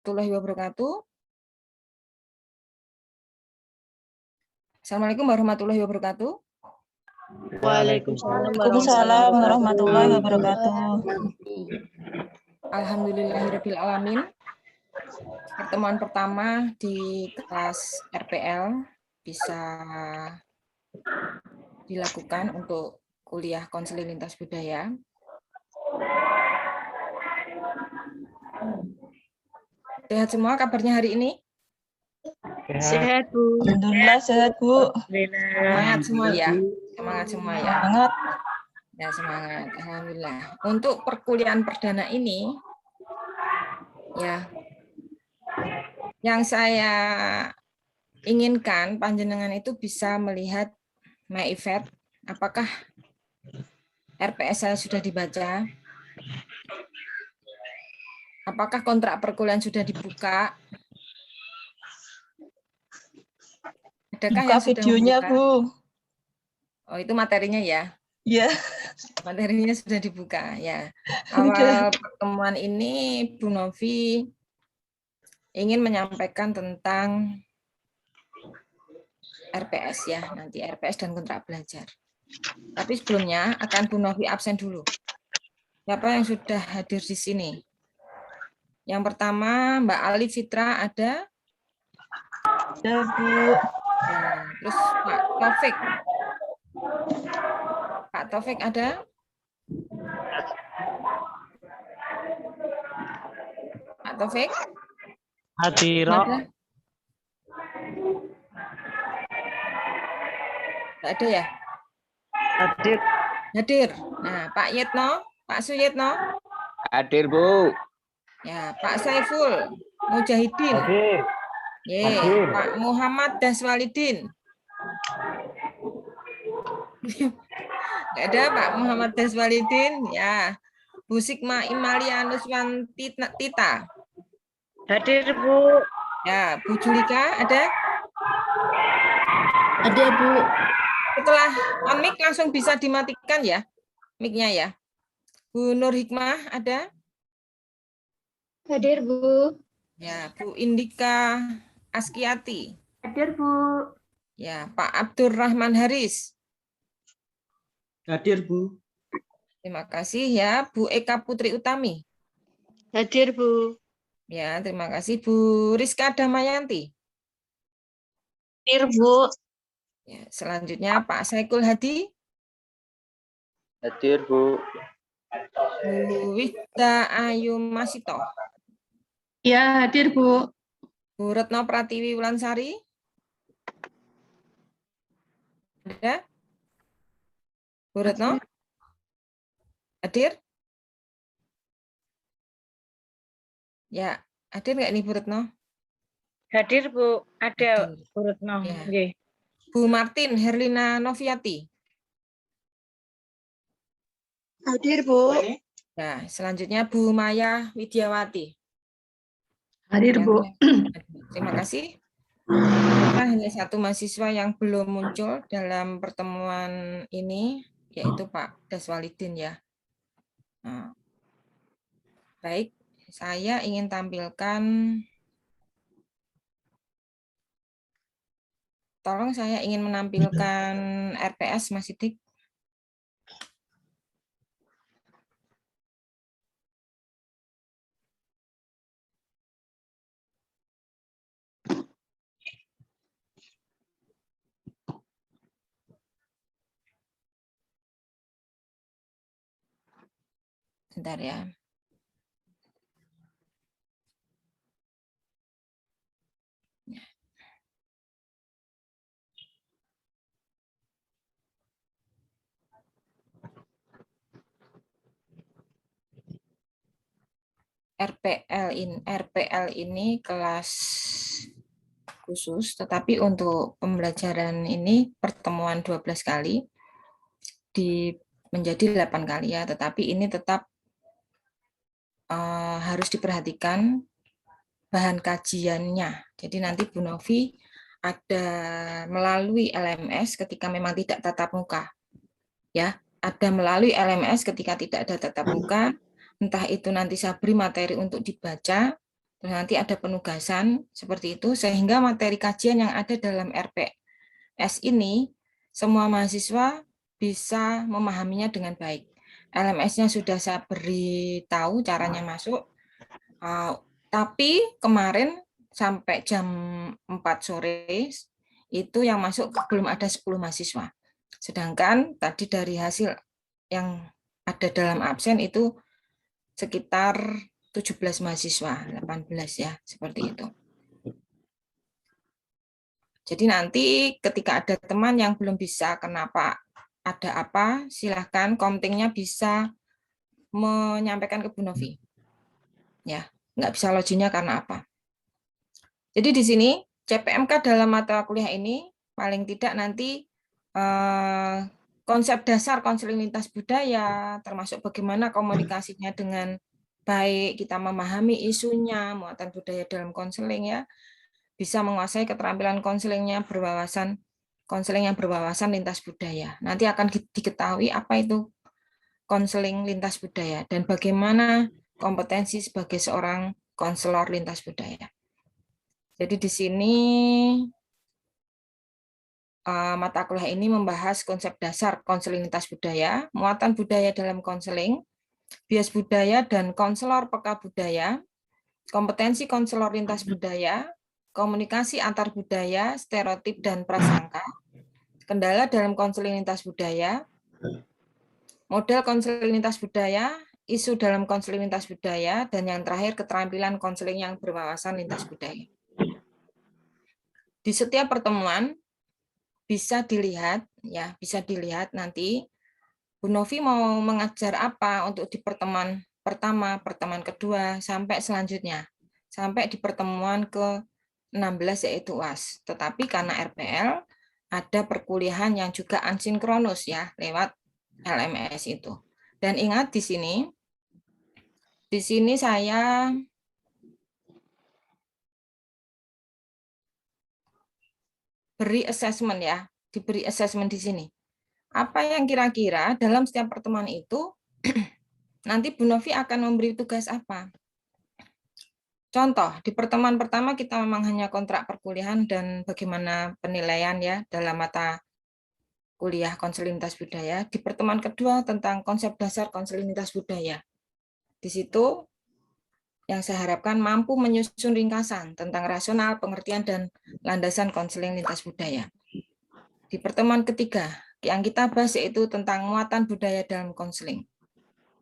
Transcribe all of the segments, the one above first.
warahmatullahi wabarakatuh. Assalamualaikum warahmatullahi wabarakatuh. Waalaikumsalam warahmatullahi wabarakatuh. Alhamdulillahirabbil alamin. Pertemuan pertama di kelas RPL bisa dilakukan untuk kuliah konseling lintas budaya. Sehat semua kabarnya hari ini? Sehat, Bu. Alhamdulillah sehat, Bu. Semangat semua ya. Semangat semua ya. Semangat. Ya, semangat. Alhamdulillah. Untuk perkuliahan perdana ini ya, yang saya inginkan panjenengan itu bisa melihat my event, apakah RPS saya sudah dibaca, apakah kontrak perkuliahan sudah dibuka, adakah Buka yang sudah videonya, membuka? Bu. Oh, itu materinya ya. Iya. Materinya sudah dibuka ya. Udah. Awal pertemuan ini Bu Novi ingin menyampaikan tentang RPS ya, nanti RPS dan kontrak belajar. Tapi sebelumnya akan Bu Novi absen dulu. Siapa yang sudah hadir di sini? Yang pertama Mbak Ali Fitra ada? Ada, Bu. Ya, terus Pak Taufik. Pak Taufik ada? Pak Taufik? Hadir. Ada? Tidak ada ya? Hadir. Hadir. Nah, Pak Yetno, Pak Suyetno. Hadir, Bu. Ya, Pak Saiful Mujahidin. Hadir. Ye, Hadir. Pak Muhammad Daswalidin. Nggak ada Pak Muhammad Daswalidin. Ya, Bu Sigma Imalianus Tita. Hadir, Bu. Ya, Bu Julika ada? Ada, Bu. Setelah on mic langsung bisa dimatikan ya, mic-nya ya. Bu Nur Hikmah ada? Hadir, Bu. Ya, Bu Indika Askiati. Hadir, Bu. Ya, Pak Abdurrahman Haris. Hadir, Bu. Terima kasih ya, Bu Eka Putri Utami. Hadir, Bu. Ya, terima kasih Bu Rizka Damayanti. Hadir, Bu. Ya, selanjutnya Pak Saikul Hadi. Hadir, Bu. Bu Wida Ayu Masito. Ya, hadir, Bu. Bu Retno Pratiwi Wulansari. Ada? Bu Retno? Hadir? Ya, hadir nggak ini Bu Retno? Hadir, Bu. Ada, Hadir. Bu Retno. Ya. Nggih. Bu Martin Herlina Noviati. Hadir, Bu. Ya, selanjutnya Bu Maya Widiawati. Hadir, Ya, Bu. terima kasih. Kita hanya satu mahasiswa yang belum muncul dalam pertemuan ini, yaitu Pak Daswalidin ya. Nah, baik, saya ingin tampilkan, tolong saya ingin menampilkan RPS Mas Sidik. Bentar ya. RPL ini kelas khusus, tetapi untuk pembelajaran ini pertemuan 12 kali menjadi 8 kali ya, tetapi ini tetap harus diperhatikan bahan kajiannya. Jadi nanti Bu Novi ada melalui LMS ketika memang tidak tatap muka. Ya, ada melalui LMS ketika tidak ada tatap muka, entah itu nanti saya beri materi untuk dibaca Terus nanti ada penugasan seperti itu, sehingga materi kajian yang ada dalam RPS ini, semua mahasiswa bisa memahaminya dengan baik. LMS-nya sudah saya beritahu caranya masuk, tapi kemarin sampai jam 4 sore itu yang masuk belum ada 10 mahasiswa. Sedangkan tadi dari hasil yang ada dalam absen itu sekitar 17 mahasiswa, 18 ya, seperti itu. Jadi nanti ketika ada teman yang belum bisa, kenapa ada apa, silahkan komtingnya bisa menyampaikan ke Bu Novi. Ya, nggak bisa loginnya karena apa. Jadi di sini CPMK dalam mata kuliah ini paling tidak nanti konsep dasar konseling lintas budaya, termasuk bagaimana komunikasinya dengan baik, kita memahami isunya, muatan budaya dalam konseling ya, bisa menguasai keterampilan konselingnya berwawasan, konseling yang berwawasan lintas budaya. Nanti akan diketahui apa itu konseling lintas budaya dan bagaimana kompetensi sebagai seorang konselor lintas budaya. Jadi di sini mata kuliah ini membahas konsep dasar konseling lintas budaya, muatan budaya dalam konseling, bias budaya dan konselor peka budaya, kompetensi konselor lintas budaya, komunikasi antar budaya, stereotip dan prasangka, kendala dalam konseling lintas budaya, model konseling lintas budaya, isu dalam konseling lintas budaya, dan yang terakhir keterampilan konseling yang berwawasan lintas budaya. Di setiap pertemuan bisa dilihat nanti Bu Novi mau mengajar apa untuk di pertemuan pertama, pertemuan kedua, sampai selanjutnya. Sampai di pertemuan ke-16 yaitu UAS. Tetapi karena RPL ada perkuliahan yang juga asinkronus ya lewat LMS itu. Dan ingat di sini saya beri assessment ya, diberi assessment di sini. Apa yang kira-kira dalam setiap pertemuan itu nanti Bu Novi akan memberi tugas apa? Contoh, di pertemuan pertama kita memang hanya kontrak perkuliahan dan bagaimana penilaian ya dalam mata kuliah konseling lintas budaya. Di pertemuan kedua tentang konsep dasar konseling lintas budaya. Di situ yang saya harapkan mampu menyusun ringkasan tentang rasional, pengertian, dan landasan konseling lintas budaya. Di pertemuan ketiga, yang kita bahas yaitu tentang muatan budaya dalam konseling.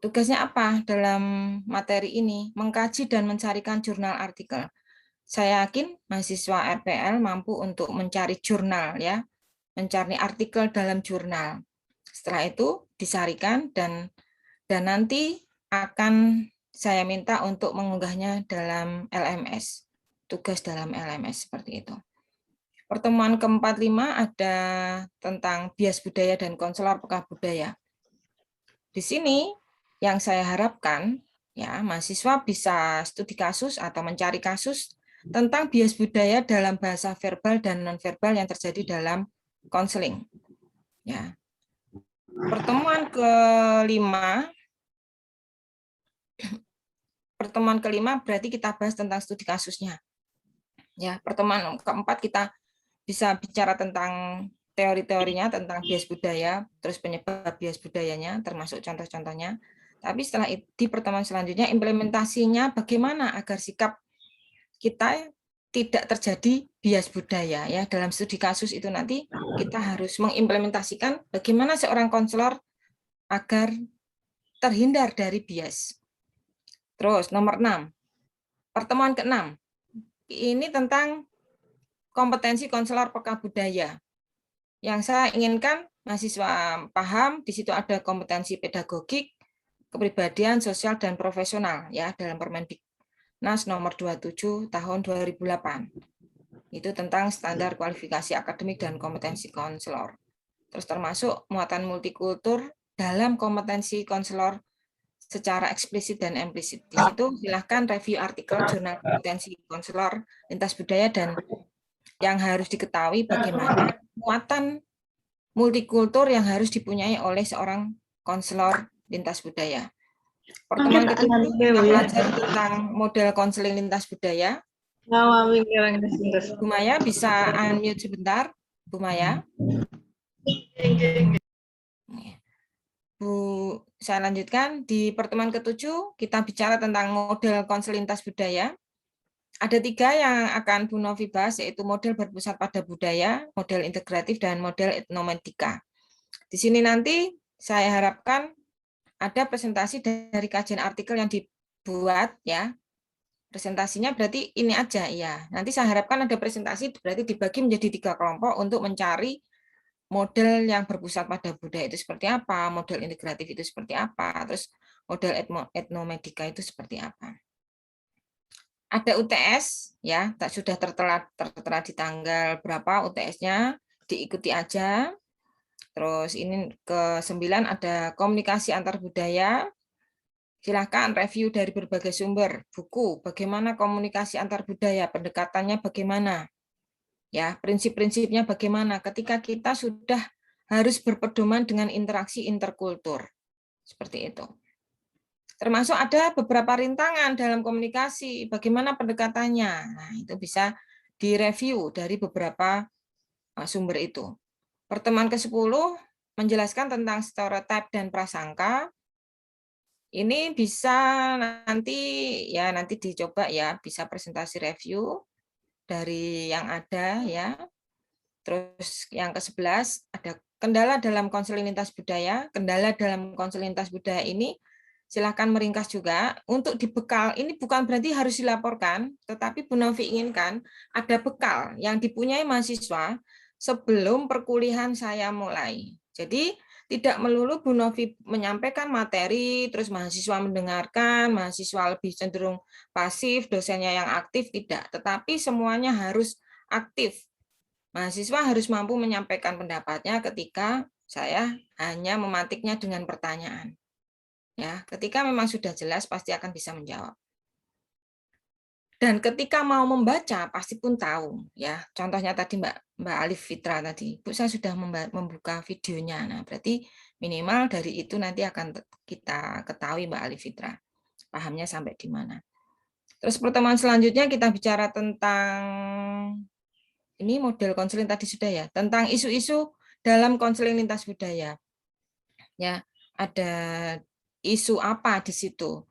Tugasnya apa dalam materi ini? Mengkaji dan mencarikan jurnal artikel. Saya yakin mahasiswa RPL mampu untuk mencari jurnal ya, mencari artikel dalam jurnal. Setelah itu disarikan dan nanti akan saya minta untuk mengunggahnya dalam LMS. Tugas dalam LMS seperti itu. Pertemuan ke-45 ada tentang bias budaya dan konselor peka budaya. Di sini yang saya harapkan ya mahasiswa bisa studi kasus atau mencari kasus tentang bias budaya dalam bahasa verbal dan nonverbal yang terjadi dalam konseling. Ya. Pertemuan kelima berarti kita bahas tentang studi kasusnya. Ya, pertemuan keempat kita bisa bicara tentang teori-teorinya tentang bias budaya, terus penyebab bias budayanya, termasuk contoh-contohnya. Tapi setelah itu, di pertemuan selanjutnya implementasinya bagaimana agar sikap kita tidak terjadi bias budaya ya dalam studi kasus itu nanti kita harus mengimplementasikan bagaimana seorang konselor agar terhindar dari bias. Terus nomor 6. Pertemuan ke-6. Ini tentang kompetensi konselor peka budaya. Yang saya inginkan mahasiswa paham di situ ada kompetensi pedagogik, kepribadian, sosial dan profesional ya dalam Permendiknas nomor 27 tahun 2008. Itu tentang standar kualifikasi akademik dan kompetensi konselor. Terus termasuk muatan multikultur dalam kompetensi konselor secara eksplisit dan implisit. Di situ silahkan review artikel jurnal kompetensi konselor lintas budaya dan yang harus diketahui bagaimana muatan multikultur yang harus dipunyai oleh seorang konselor lintas budaya. Pertemuan Oke, Pak, ke-7 nanti, kita Bu, ya. belajar tentang model konseling lintas budaya. Bu Maya bisa unmute sebentar, Bu Maya. Bu, saya lanjutkan. Di pertemuan ke-7 kita bicara tentang model konseling lintas budaya. Ada 3 yang akan Bu Novi bahas, yaitu model berpusat pada budaya, model integratif, dan model etnometika. Di sini nanti saya harapkan ada presentasi dari kajian artikel yang dibuat, ya. Presentasinya berarti ini aja, ya. Nanti saya harapkan ada presentasi, berarti dibagi menjadi 3 kelompok untuk mencari model yang berpusat pada budaya itu seperti apa, model integratif itu seperti apa, terus model etnomedika itu seperti apa. Ada UTS, ya, sudah tertera di tanggal berapa UTS-nya, diikuti aja. Terus ini ke-9 ada komunikasi antar budaya. Silakan review dari berbagai sumber, buku, bagaimana komunikasi antar budaya, pendekatannya bagaimana, ya, prinsip-prinsipnya bagaimana ketika kita sudah harus berpedoman dengan interaksi interkultur, seperti itu. Termasuk ada beberapa rintangan dalam komunikasi, bagaimana pendekatannya. Nah, itu bisa direview dari beberapa sumber itu. Pertemuan ke-10 menjelaskan tentang stereotip dan prasangka. Ini bisa nanti dicoba, ya, bisa presentasi review dari yang ada, ya. Terus yang ke-11 ada kendala dalam konseling lintas budaya. Kendala dalam konseling lintas budaya ini silakan meringkas juga untuk dibekal. Ini bukan berarti harus dilaporkan, tetapi Bu Novi inginkan ada bekal yang dipunyai mahasiswa sebelum perkuliahan saya mulai. Jadi tidak melulu Bu Novi menyampaikan materi, terus mahasiswa mendengarkan, mahasiswa lebih cenderung pasif, dosennya yang aktif, tidak. Tetapi semuanya harus aktif. Mahasiswa harus mampu menyampaikan pendapatnya ketika saya hanya mematiknya dengan pertanyaan. Ya, ketika memang sudah jelas pasti akan bisa menjawab. Dan ketika mau membaca pasti pun tahu, ya. Contohnya tadi Mbak Alif Fitra tadi, Bu, saya sudah membuka videonya. Nah, berarti minimal dari itu nanti akan kita ketahui Mbak Alif Fitra pahamnya sampai di mana. Terus pertemuan selanjutnya kita bicara tentang ini model konseling tadi sudah, ya, tentang isu-isu dalam konseling lintas budaya. Ya, ada isu apa di situ?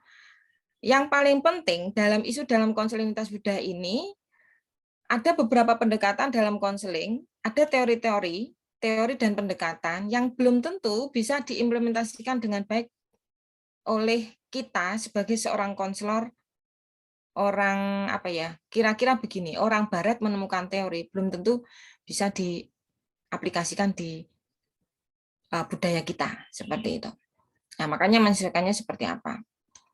Yang paling penting dalam isu dalam konseling lintas budaya ini, ada beberapa pendekatan dalam konseling, ada teori-teori, teori dan pendekatan yang belum tentu bisa diimplementasikan dengan baik oleh kita sebagai seorang konselor, orang apa ya, kira-kira begini, orang barat menemukan teori, belum tentu bisa diaplikasikan di budaya kita, seperti itu. Nah, makanya menyesuaikannya seperti apa.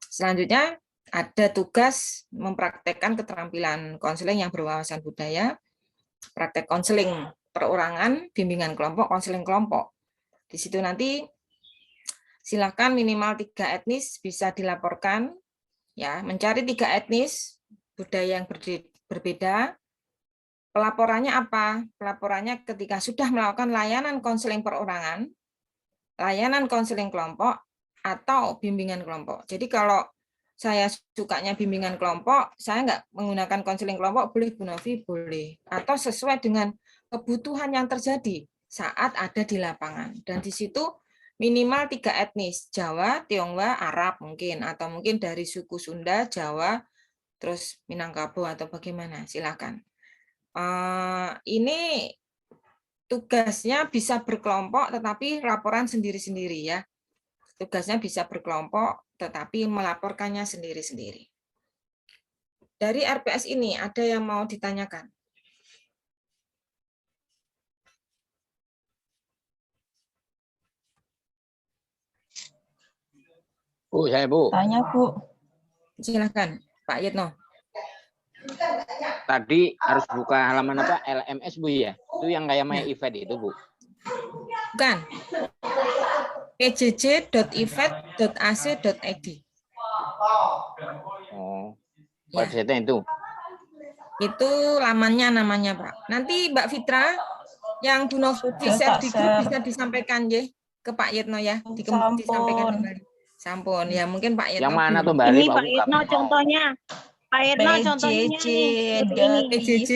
Selanjutnya, ada tugas mempraktekkan keterampilan konseling yang berwawasan budaya, praktek konseling perorangan, bimbingan kelompok, konseling kelompok. Di situ nanti silakan minimal 3 etnis bisa dilaporkan, ya, mencari 3 etnis budaya yang berbeda. Pelaporannya apa? Pelaporannya ketika sudah melakukan layanan konseling perorangan, layanan konseling kelompok, atau bimbingan kelompok. Jadi kalau saya sukanya bimbingan kelompok, saya nggak menggunakan konseling kelompok, boleh Bu Novi, boleh. Atau sesuai dengan kebutuhan yang terjadi saat ada di lapangan. Dan di situ minimal 3 etnis, Jawa, Tionghoa, Arab mungkin, atau mungkin dari suku Sunda, Jawa, terus Minangkabau atau bagaimana, silakan. Ini tugasnya bisa berkelompok, tetapi laporan sendiri-sendiri, ya. Tugasnya bisa berkelompok, tetapi melaporkannya sendiri-sendiri. Dari RPS ini, ada yang mau ditanyakan? Bu, saya Bu. Tanya, Bu. Silakan, Pak Yitno. Tadi harus buka halaman apa? LMS Bu ya? Itu yang kayak My Event itu Bu. Bukan. pjj.event.ac.id. Oh, Ya. website itu. Itu lamannya namanya, Pak. Nanti Mbak Fitra yang Bu Novi share di grup bisa disampaikan ya ke Pak Yitno, ya. Disampaikan Sampun. kembali. Sampun. Ya mungkin Pak Yetno. Yang mana belum. tuh Mbak Ini Alif? Pak Aku nggak Yitno mau. contohnya. Pak Yitno contohnya PJJ, nih. Ini. PJJ